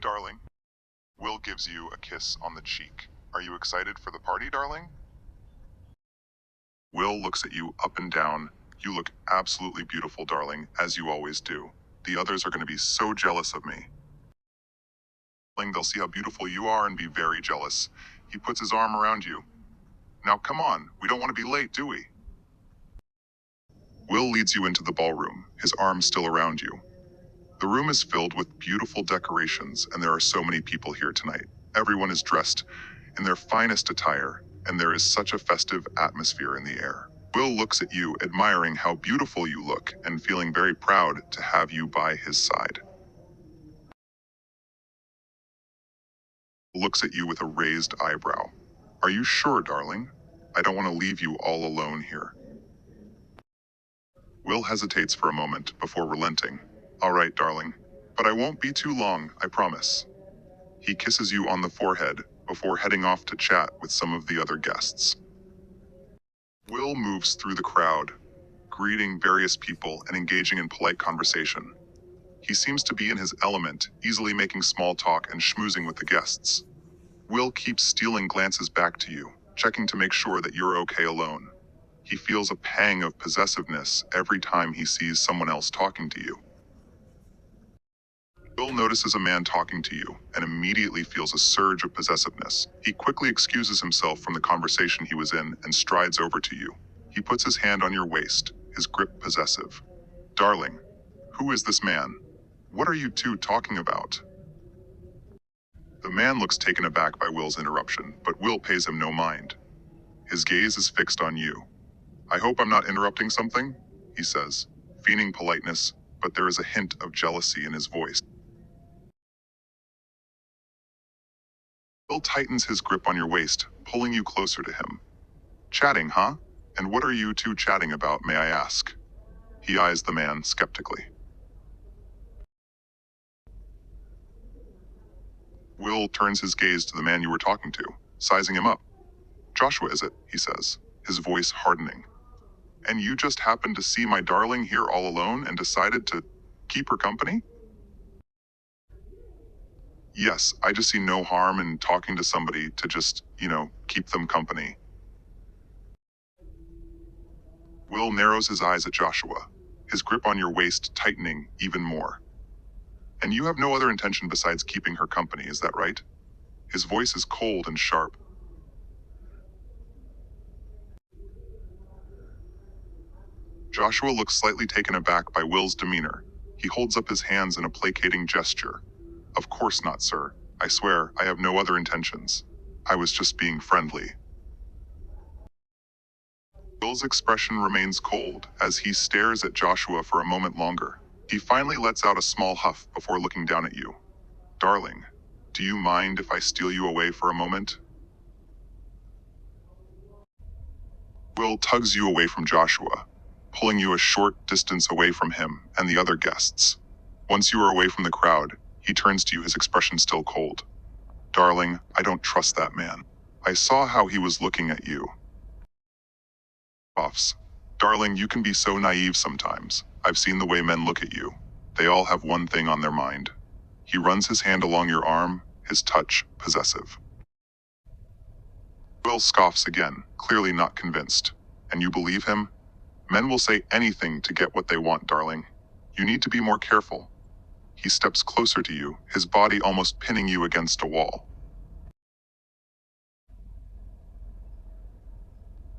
Darling. Will gives you a kiss on the cheek. Are you excited for the party, darling? Will looks at you up and down. You look absolutely beautiful, darling, as you always do. The others are going to be so jealous of me. They'll see how beautiful you are and be very jealous. He puts his arm around you. Now come on, we don't want to be late, do we? Will leads you into the ballroom, his arm still around you. The room is filled with beautiful decorations, and there are so many people here tonight. Everyone is dressed in their finest attire, and there is such a festive atmosphere in the air. Will looks at you, admiring how beautiful you look, and feeling very proud to have you by his side. Looks at you with a raised eyebrow. Are you sure, darling? I don't want to leave you all alone here. Will hesitates for a moment before relenting. All right, darling, but I won't be too long, I promise. He kisses you on the forehead before heading off to chat with some of the other guests. Will moves through the crowd, greeting various people and engaging in polite conversation. He seems to be in his element, easily making small talk and schmoozing with the guests. Will keeps stealing glances back to you, checking to make sure that you're okay alone. He feels a pang of possessiveness every time he sees someone else talking to you. Will notices a man talking to you and immediately feels a surge of possessiveness. He quickly excuses himself from the conversation he was in and strides over to you. He puts his hand on your waist, his grip possessive. Darling, who is this man? What are you two talking about? The man looks taken aback by Will's interruption, but Will pays him no mind. His gaze is fixed on you. I hope I'm not interrupting something, he says, feigning politeness, but there is a hint of jealousy in his voice. Will tightens his grip on your waist, pulling you closer to him. Chatting, huh? And what are you two chatting about, may I ask? He eyes the man skeptically. Will turns his gaze to the man you were talking to, sizing him up. Joshua, is it? He says, his voice hardening. And you just happened to see my darling here all alone and decided to keep her company? Yes, I just see no harm in talking to somebody to just, keep them company. Will narrows his eyes at Joshua, his grip on your waist tightening even more. And you have no other intention besides keeping her company, is that right? His voice is cold and sharp. Joshua looks slightly taken aback by Will's demeanor. He holds up his hands in a placating gesture. Of course not, sir. I swear, I have no other intentions. I was just being friendly. Will's expression remains cold as he stares at Joshua for a moment longer. He finally lets out a small huff before looking down at you. Darling, do you mind if I steal you away for a moment? Will tugs you away from Joshua, pulling you a short distance away from him and the other guests. Once you are away from the crowd, he turns to you, his expression still cold. Darling, I don't trust that man. I saw how he was looking at you. Offs. Darling, you can be so naive sometimes. I've seen the way men look at you. They all have one thing on their mind. He runs his hand along your arm, his touch possessive. Will scoffs again, clearly not convinced. And you believe him? Men will say anything to get what they want, darling. You need to be more careful. He steps closer to you, his body almost pinning you against a wall.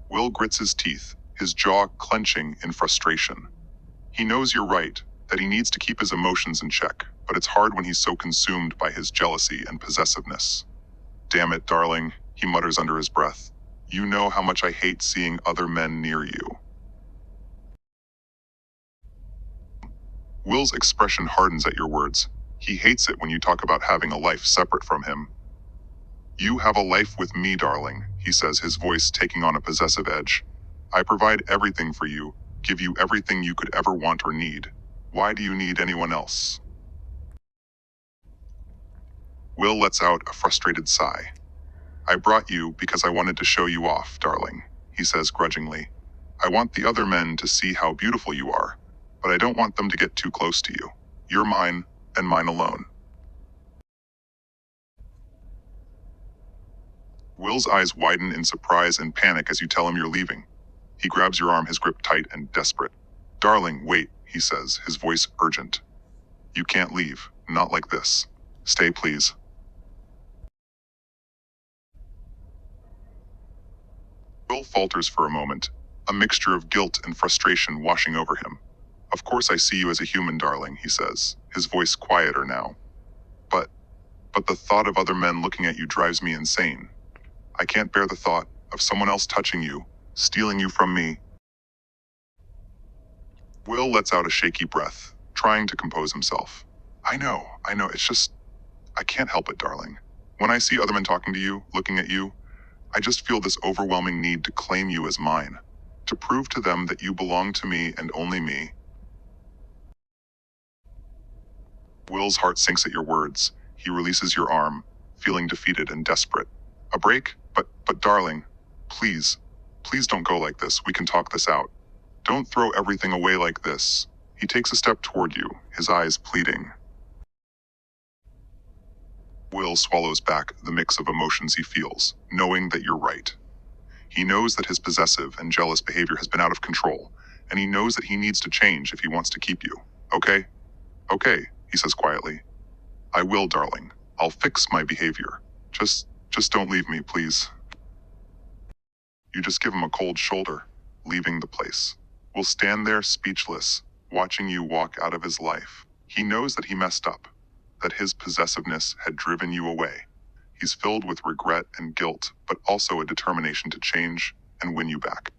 Will grits his teeth, his jaw clenching in frustration. He knows you're right, that he needs to keep his emotions in check, but it's hard when he's so consumed by his jealousy and possessiveness. Damn it, darling, he mutters under his breath. You know how much I hate seeing other men near you. Will's expression hardens at your words. He hates it when you talk about having a life separate from him. You have a life with me, darling, he says, his voice taking on a possessive edge. I provide everything for you, give you everything you could ever want or need. Why do you need anyone else? Will lets out a frustrated sigh. I brought you because I wanted to show you off, darling, he says grudgingly. I want the other men to see how beautiful you are, but I don't want them to get too close to you. You're mine, and mine alone. Will's eyes widen in surprise and panic as you tell him you're leaving. He grabs your arm, his grip tight and desperate. Darling, wait, he says, his voice urgent. You can't leave, not like this. Stay, please. Will falters for a moment, a mixture of guilt and frustration washing over him. Of course I see you as a human, darling, he says, his voice quieter now. But, but the thought of other men looking at you drives me insane. I can't bear the thought of someone else touching you, stealing you from me. Will lets out a shaky breath, trying to compose himself. I know, it's just, I can't help it, darling. When I see other men talking to you, looking at you, I just feel this overwhelming need to claim you as mine, to prove to them that you belong to me and only me. Will's heart sinks at your words. He releases your arm, feeling defeated and desperate. A break? But darling, please don't go like this. We can talk this out. Don't throw everything away like this. He takes a step toward you, his eyes pleading. Will swallows back the mix of emotions he feels, knowing that you're right. He knows that his possessive and jealous behavior has been out of control, and he knows that he needs to change if he wants to keep you. Okay? Okay, he says quietly. I will, darling. I'll fix my behavior. Just don't leave me, please. You just give him a cold shoulder, leaving the place. Will stand there speechless, watching you walk out of his life. He knows that he messed up, that his possessiveness had driven you away. He's filled with regret and guilt, but also a determination to change and win you back.